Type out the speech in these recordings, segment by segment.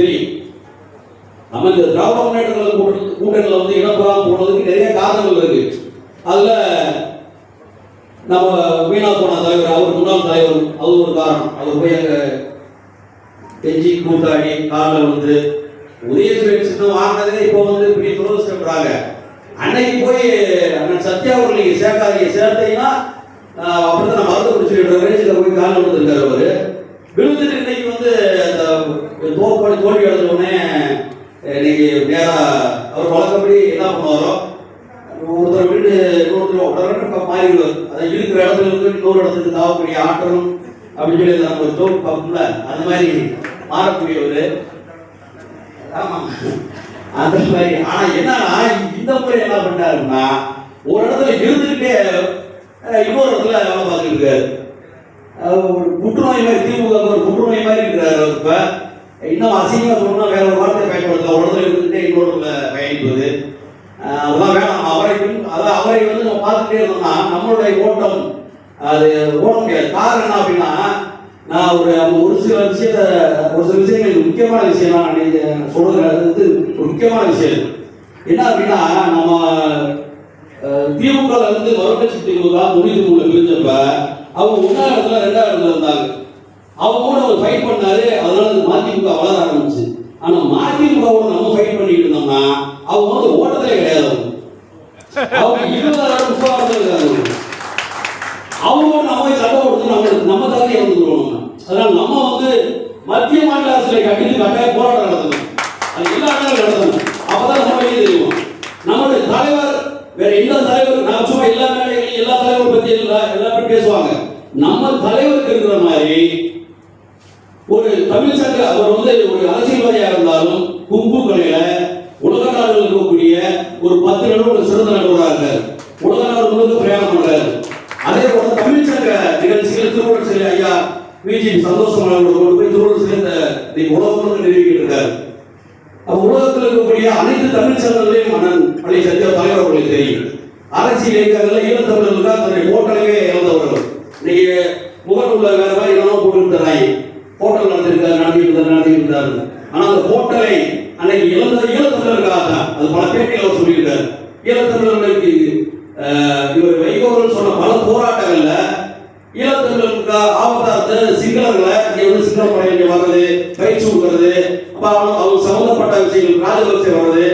தெரியும். நம்ம இந்த திராவிட முன்னேற்ற கழக கூட்டணியில் வந்து இடம்பெறாமல் போனதுக்கு நிறைய காரணங்கள் இருக்கு. அதுல நம்ம வீணா போன தலைவர், அவர் முன்னாள் தலைவர், அது ஒரு காரணம். அவர் போய் அங்க கெஞ்சி கூட்டாடி காலில் வந்து உதயசூரியன் சின்னம் வாங்கினதே இப்போ வந்து இப்படி துரதிருஷ்டப்படுறாங்க. அன்னைக்கு போய் அண்ணன் சத்யா அவர்கள் நீங்க சேர்க்காதீங்க, சேர்த்தீங்கன்னா அப்படிதான் நான் மருந்து பிடிச்சிட்டு ரேஞ்சில் போய் காலில் விழுந்துருக்காரு. அவரு விழுந்துட்டு இன்னைக்கு வந்து அந்த தோல்வி அடைஞ்ச உடனே இன்னைக்கு நேரா அவர் வழக்கப்படி என்ன பண்ணுவாரோ, ஒருத்தர் வீட்டு இன்னொருத்தர் உடனே மாறிடுவார். அதை இருக்கிற இடத்துல இருந்து இன்னொரு இடத்துக்கு தாவக்கூடிய ஆற்றலும் அப்படின்னு சொல்லி நம்ம ஒரு ஜோக் பார்ப்போம்ல, அது மாதிரி மாறக்கூடியவர். ஆமா, அந்த மாதிரி. ஆனா என்னன்னா இந்த முறை என்ன பண்ணாருன்னா, ஒரு இடத்துல இருந்துகிட்டே இன்னொரு இடத்துல வேலை பார்த்துட்டு இருக்காரு. ஒரு புற்றுநோய் மாதிரி, திமுக ஒரு புற்றுநோய் மாதிரி இருக்கிறாரு. இப்ப இன்னும் அசிங்கமா சொல்லணும்னா வேற ஒரு வார்த்தை பயன்படுத்தலாம். ஒரு இடத்துல இருந்துகிட்டே இன்னொரு பயணிப்பது, அதெல்லாம் வேணாம். அவரை வந்து நம்ம பார்த்துட்டே இருந்தோம்னா நம்மளுடைய ஓட்டம் அது ஓட முடியாது. காரணம் என்ன அப்படின்னா, நான் ஒரு சில விஷயங்கள் முக்கியமான விஷயம் நான் சொல்றது ஒரு முக்கியமான விஷயம் என்ன அப்படின்னா, நம்ம திமுக வந்து மறுமலர்ச்சி திமுக 93 பிரிஞ்சப்ப அவங்க 1ஆம் இடத்துல 2ஆம் இடத்துல இருந்தாங்க. அவங்க கூட அவர் ஃபைட் பண்ணாரு. அதனால மதிமுக வளர ஆரம்பிச்சு. ஆனா மதிமுகவோட நம்ம ஃபைட் பண்ணிட்டு இருந்தோம்னா அவங்க வந்து ஓட்டத்திலே கிடையாது. அவங்க 20,000 30,000 இருக்காங்க. அவங்களோட நம்ம சண்டை போடுறது நம்ம தகுதியை வந்துருவோம். அதனால நம்ம வந்து மத்திய மாநில அரசுகளை கட்டிட்டு கட்டாய போராட்டம் நடத்தணும். அது எல்லா இடங்களும் நடத்தணும். அப்பதான் நம்ம வெளியே தெரியும். நம்மளுடைய தலைவர் வேற எந்த தலைவர், நான் சும்மா எல்லா மேடைகளையும் எல்லா தலைவர் பத்தி எல்லாரும் பேசுவாங்க. நம்ம தலைவருக்கு இருக்கிற மாதிரி ஒரு தமிழ் சங்க, அவர் வந்து ஒரு அரசியல்வாதியா இருந்தாலும் கும்பு கலையில உலக நாடுகள் இருக்கக்கூடிய ஒரு 10 நடுவர் சிறந்த நடுவராக இருக்காரு. உலக நாடு முழுக்க பிரயாணம் பண்றாரு. அதே போல தமிழ் சங்க நிகழ்ச்சிகள் திருவள்ளுவர் சிலை ஐயா பிஜி சந்தோஷம் கொண்டு போய் திருவள்ளுவர் சிலை உலகம் நிரூபிக்கிட்டு இருக்காரு. உலகத்தில் இருக்கக்கூடிய அனைத்து தமிழ் சங்கங்களையும் அண்ணன் பள்ளி சத்யா தலைவர் அவர்களுக்கு தெரியும். அரசியல் இயக்கங்கள்ல ஈழத்தமிழர்களுக்காக தன்னுடைய ஹோட்டலையே இழந்தவர்கள். இன்னைக்கு முகநூல்ல வேற மாதிரி என்னமோ போட்டு தராங்க. ஹோட்டல் நடத்திட்டு இருந்தாரு. ஆனா அந்த ஹோட்டலை அன்னைக்கு ஈழத்தமிழர்களுக்காக தான். அது பல பேட்டியில் அவர் சொல்லியிருக்காரு. ஈழத்தமிழர்களுக்கு இவர் வைகோவர்கள் சொன்ன பல போராட்டங்கள்ல ஈழத்தமிழர்களுக்கு ஆபத்தார்த்த சிங்களர்களை இங்க வந்து சிங்கள படையில வர்றது, பயிற்சி கொடுக்கறது, அவங்க சம்பந்தப்பட்ட விஷயங்கள் ராஜபக்சே வர்றது,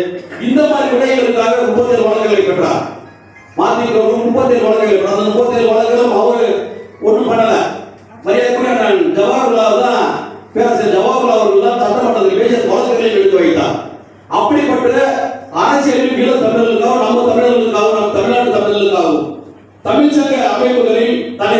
இந்த மாதிரி விடயங்களுக்காக 37 வழக்குகளை பெற்றார். மதிமுக 37 வழக்குகள் பெற்றார். அந்த 37 வழக்குகளும் அவரு ஒன்றும் பண்ணல. மரியாதைக்குரிய நான் ஜவஹர்லால் தான், பேராசிரியர் ஜவஹர்லால் அவர்கள் தான் சட்டமன்றத்தில் பேசிய வழக்குகளை எடுத்து வைத்தார். அப்படிப்பட்ட அரசியலில் ஈழ தமிழர்களுக்காகவும் நம்ம தமிழர்களுக்காகவும் நம்ம தமிழ்நாட்டு தமிழர்களுக்காகவும் தமிழ் சங்க அமைப்புகளில் தன்னை